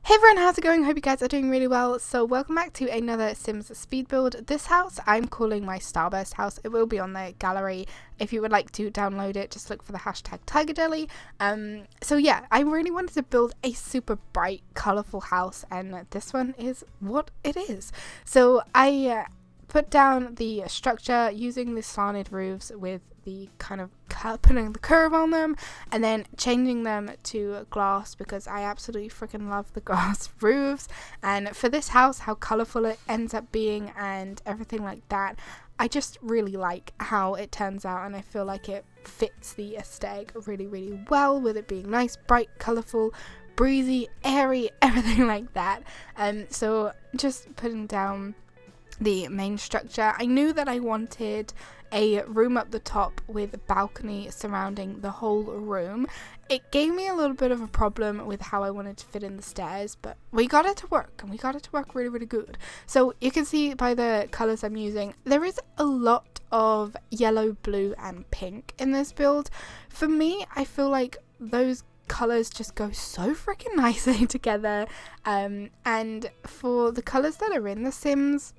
Hey everyone, how's it going? Hope you guys are doing really well. So welcome back to another Sims speed build. This house I'm calling my Starburst house. It will be on the gallery. If you would like to download it, just look for the hashtag TigerJelly. So yeah, I really wanted to build a super bright, colourful house, and this one is what it is. So I put down the structure using the slanted roofs with the kind of putting the curve on them and then changing them to glass because I absolutely freaking love the glass roofs. And for this house, how colourful it ends up being and everything like that, I just really like how it turns out, and I feel like it fits the aesthetic really well with it being nice, bright, colourful, breezy, airy, everything like that. So just putting down the main structure. I knew that I wanted a room up the top with a balcony surrounding the whole room. It gave me a little bit of a problem with how I wanted to fit in the stairs, but we got it to work, and we got it to work really good. So you can see by the colours I'm using, there is a lot of yellow, blue and pink in this build. For me, I feel like those colours just go so freaking nicely together, and for the colours that are in The Sims,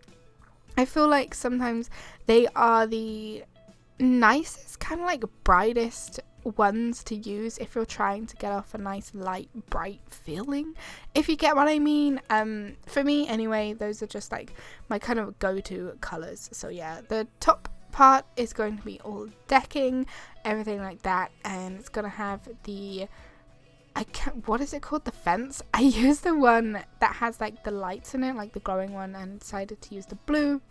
I feel like sometimes they are the nicest, kind of like brightest ones to use if you're trying to get off a nice light bright feeling, if you get what I mean. For me anyway, those are just like my kind of go-to colors. So yeah, the top part is going to be all decking, everything like that, and it's gonna have the what is it called? The fence. I used the one that has like the lights in it, like the glowing one, and decided to use the blue.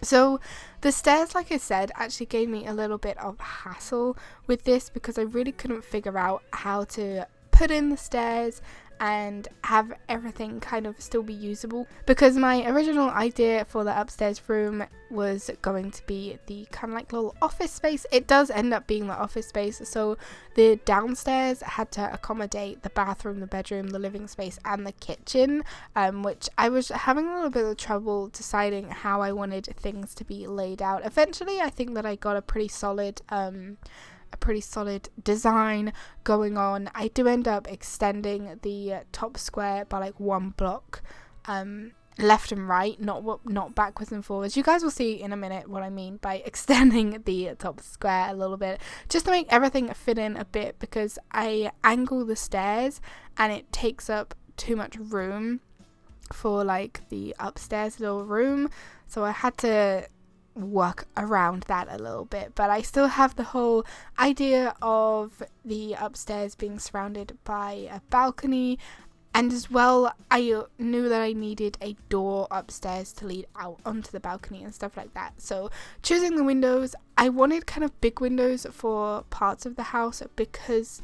So the stairs, like I said, actually gave me a little bit of hassle with this because I really couldn't figure out how to put in the stairs and have everything kind of still be usable, because my original idea for the upstairs room was going to be the kind of like little office space. It does end up being the office space, so the downstairs had to accommodate the bathroom, the bedroom, the living space and the kitchen, which I was having a little bit of trouble deciding how I wanted things to be laid out. Eventually I think that I got a pretty solid design going on. I do end up extending the top square by like one block left and right, not backwards and forwards. You guys will see in a minute what I mean by extending the top square a little bit, just to make everything fit in a bit, because I angle the stairs and it takes up too much room for like the upstairs little room, so I had to work around that a little bit. But I still have the whole idea of the upstairs being surrounded by a balcony, and as well I knew that I needed a door upstairs to lead out onto the balcony and stuff like that. So choosing the windows, I wanted kind of big windows for parts of the house because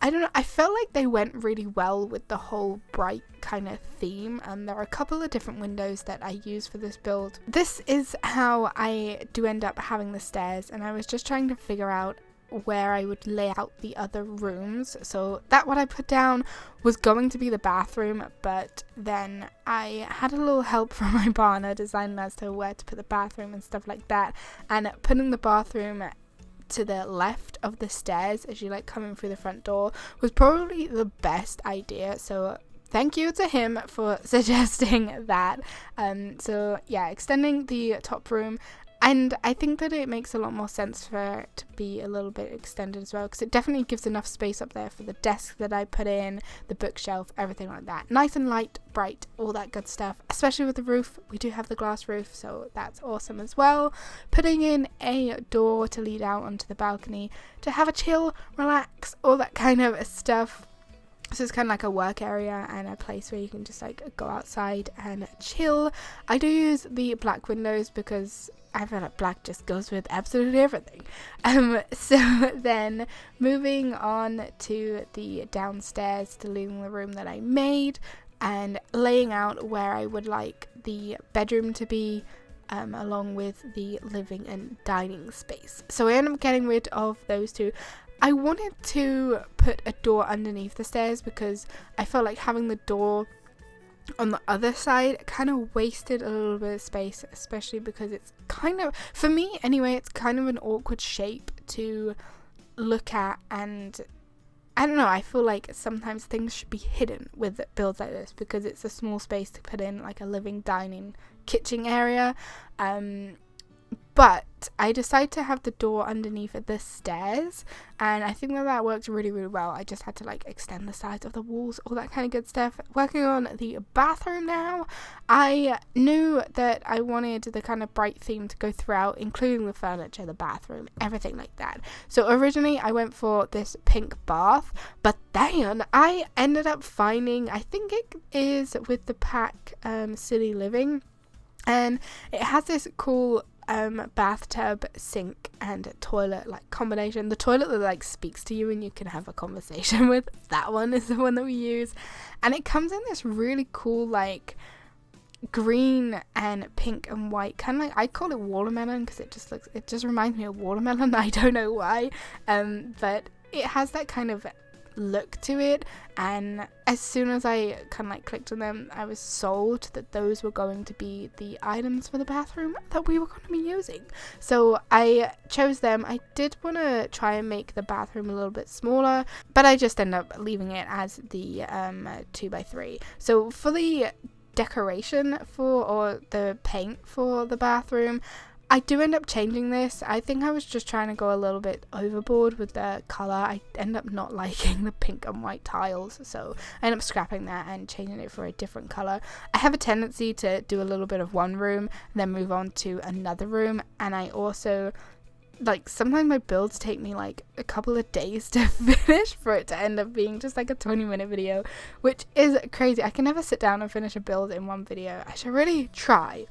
I don't know, I felt like they went really well with the whole bright kind of theme, and there are a couple of different windows that I use for this build. This is how I do end up having the stairs, and I was just trying to figure out where I would lay out the other rooms. So that what I put down was going to be the bathroom, but then I had a little help from my partner designing as to where to put the bathroom and stuff like that, and putting the bathroom to the left of the stairs as you like coming through the front door was probably the best idea. So thank you to him for suggesting that. So yeah, extending the top room, and I think that it makes a lot more sense for it to be a little bit extended as well, because it definitely gives enough space up there for the desk that I put in, the bookshelf, everything like that. Nice and light, bright, all that good stuff, especially with the roof. We do have the glass roof, so that's awesome as well. Putting in a door to lead out onto the balcony to have a chill, relax, all that kind of stuff. So it's kind of like a work area and a place where you can just like go outside and chill. I do use the black windows because I feel like black just goes with absolutely everything. So then moving on to the downstairs, deleting the room that I made and laying out where I would like the bedroom to be, along with the living and dining space. So I ended up getting rid of those two. I wanted to put a door underneath the stairs because I felt like having the door on the other side kind of wasted a little bit of space, especially because it's kind of, for me anyway, it's kind of an awkward shape to look at and I don't know, I feel like sometimes things should be hidden with builds like this because it's a small space to put in like a living, dining, kitchen area. But I decided to have the door underneath the stairs, and I think that worked really, really well. I just had to like extend the sides of the walls, all that kind of good stuff. Working on the bathroom now, I knew that I wanted the kind of bright theme to go throughout, including the furniture, the bathroom, everything like that. So originally I went for this pink bath, but then I ended up finding, I think it is with the pack Silly Living, and it has this cool bathtub, sink and toilet like combination. The toilet that like speaks to you and you can have a conversation with, that one is the one that we use, and it comes in this really cool like green and pink and white, kind of like, I call it watermelon because it just reminds me of watermelon. I don't know why, but it has that kind of look to it, and as soon as I kind of like clicked on them, I was sold that those were going to be the items for the bathroom that we were going to be using. So I chose them. I did want to try and make the bathroom a little bit smaller, but I just ended up leaving it as the 2x3. So for the decoration or the paint for the bathroom, I do end up changing this. I think I was just trying to go a little bit overboard with the colour. I end up not liking the pink and white tiles, so I end up scrapping that and changing it for a different colour. I have a tendency to do a little bit of one room, then move on to another room, and I also, like, sometimes my builds take me like a couple of days to finish for it to end up being just like a 20-minute video, which is crazy. I can never sit down and finish a build in one video. I should really try.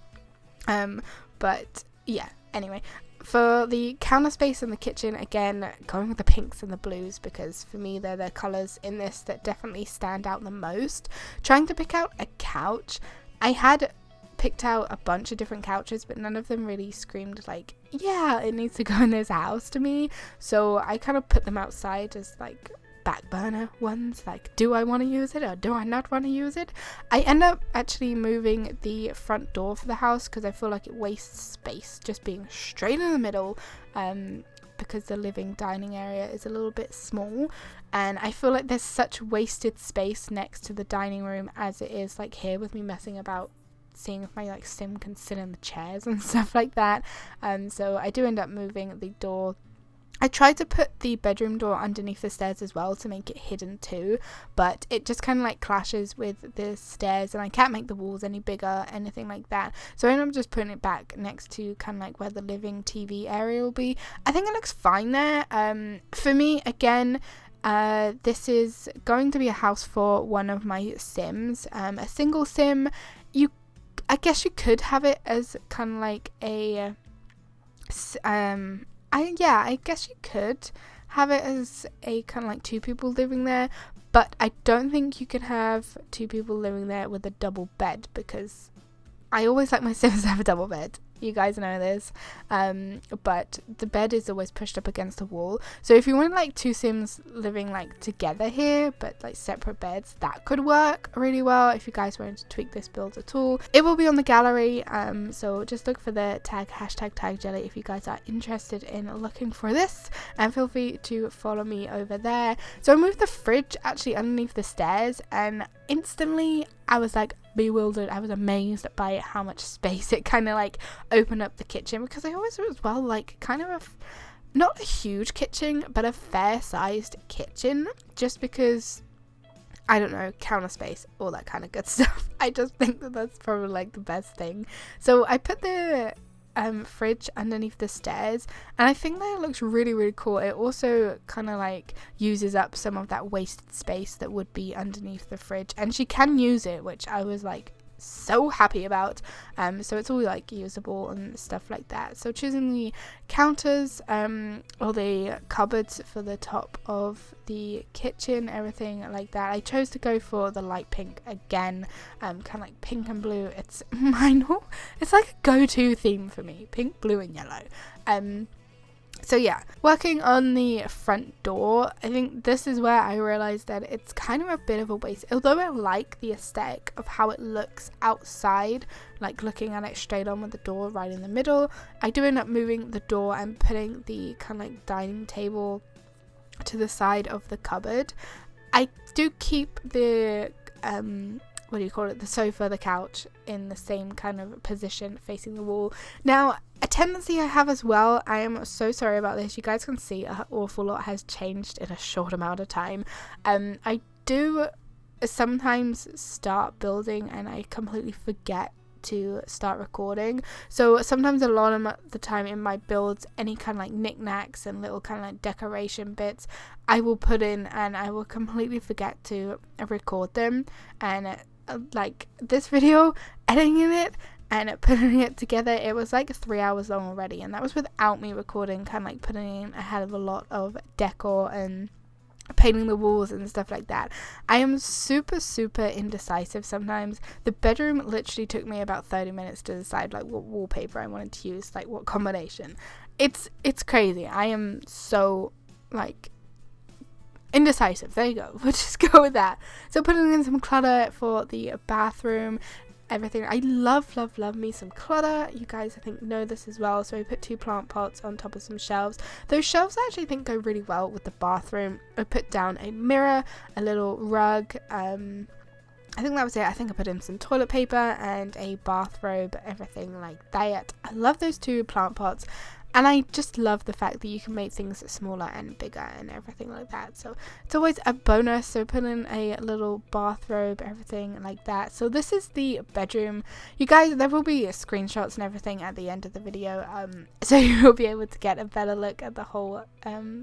But yeah, anyway, for the counter space in the kitchen, again, going with the pinks and the blues because for me they're the colours in this that definitely stand out the most. Trying to pick out a couch, I had picked out a bunch of different couches, but none of them really screamed like, yeah, it needs to go in this house to me. So I kind of put them outside as like back burner ones, like, do I want to use it or do I not want to use it? I end up actually moving the front door for the house because I feel like it wastes space just being straight in the middle, because the living dining area is a little bit small, and I feel like there's such wasted space next to the dining room as it is, like here with me messing about seeing if my like sim can sit in the chairs and stuff like that. So I do end up moving the door. I tried to put the bedroom door underneath the stairs as well to make it hidden too, but it just kind of like clashes with the stairs and I can't make the walls any bigger, anything like that. So I ended up just putting it back next to kind of like where the living TV area will be. I think it looks fine there. For me, again, this is going to be a house for one of my sims, a single sim. I guess you could have it as kind of like a I guess you could have it as a kind of like two people living there, but I don't think you could have two people living there with a double bed because I always like my sims to have a double bed. You guys know this, but the bed is always pushed up against the wall. So if you want like two sims living like together here, but like separate beds, that could work really well if you guys wanted to tweak this build at all. It will be on the gallery, so just look for the #tag jelly if you guys are interested in looking for this, and feel free to follow me over there. So I moved the fridge actually underneath the stairs, and instantly I was like bewildered. I was amazed by how much space it kind of like opened up the kitchen, because I always was well like kind of not a huge kitchen but a fair sized kitchen, just because I don't know, counter space, all that kind of good stuff. I just think that that's probably like the best thing. So I put the fridge underneath the stairs, and I think that it looks really, really cool. It also kind of like uses up some of that wasted space that would be underneath the fridge, and she can use it, which I was like so happy about. So it's all like usable and stuff like that. So choosing the counters, or the cupboards for the top of the kitchen, everything like that, I chose to go for the light pink again, kind of like pink and blue. It's it's like a go-to theme for me, pink, blue and yellow. So yeah, working on the front door, I think this is where I realized that it's kind of a bit of a waste. Although I like the aesthetic of how it looks outside, like looking at it straight on with the door right in the middle, I do end up moving the door and putting the kind of like dining table to the side of the cupboard. I do keep the what do you call it, the sofa, the couch in the same kind of position facing the wall. Now, a tendency I have as well, I am so sorry about this, you guys can see an awful lot has changed in a short amount of time. I do sometimes start building and I completely forget to start recording, so sometimes a lot of the time in my builds, any kind of like knickknacks and little kind of like decoration bits I will put in and I will completely forget to record them, and like this video, editing it and putting it together, it was like 3 hours long already, and that was without me recording, kind of like putting in a hell of a lot of decor and painting the walls and stuff like that. I am super indecisive sometimes. The bedroom literally took me about 30 minutes to decide like what wallpaper I wanted to use, like what combination. It's crazy. I am so like indecisive. There you go. We'll just go with that. So putting in some clutter for the bathroom, everything. I love me some clutter. You guys I think know this as well. So I put 2 plant pots on top of some shelves. Those shelves I actually think go really well with the bathroom. I put down a mirror, a little rug, I think that was it. I think I put in some toilet paper and a bathrobe, everything like that. I love those 2 plant pots. And I just love the fact that you can make things smaller and bigger and everything like that. So it's always a bonus. So put in a little bathrobe, everything like that. So this is the bedroom. You guys, there will be screenshots and everything at the end of the video. So you will be able to get a better look at the whole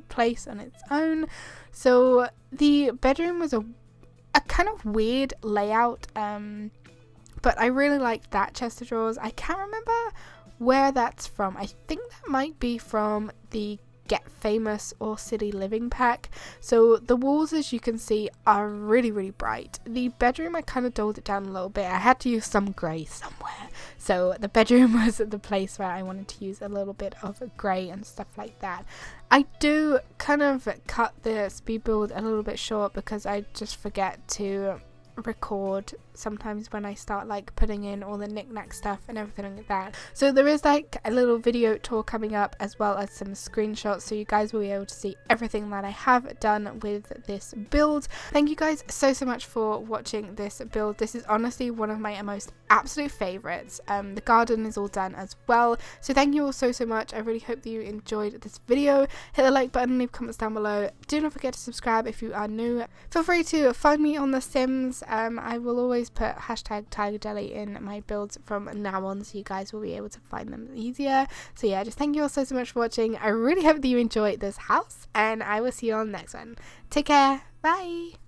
place on its own. So the bedroom was a kind of weird layout. But I really liked that chest of drawers. I can't remember where that's from. I think that might be from the Get Famous or City Living pack. So the walls, as you can see, are really bright. The bedroom, I kind of dulled it down a little bit. I had to use some grey somewhere, so the bedroom was the place where I wanted to use a little bit of grey and stuff like that. I do kind of cut the speed build a little bit short because I just forget to record sometimes when I start like putting in all the knick-knack stuff and everything like that. So there is like a little video tour coming up, as well as some screenshots, so you guys will be able to see everything that I have done with this build. Thank you guys so much for watching this build. This is honestly one of my most absolute favorites. The garden is all done as well, so thank you all so much. I really hope that you enjoyed this video. Hit the like button, leave comments down below. Do not forget to subscribe if you are new. Feel free to find me on The Sims. I will always put hashtag Tiger Jelly in my builds from now on, so you guys will be able to find them easier. So yeah, just thank you all so much for watching. I really hope that you enjoyed this house, and I will see you on the next one. Take care. Bye.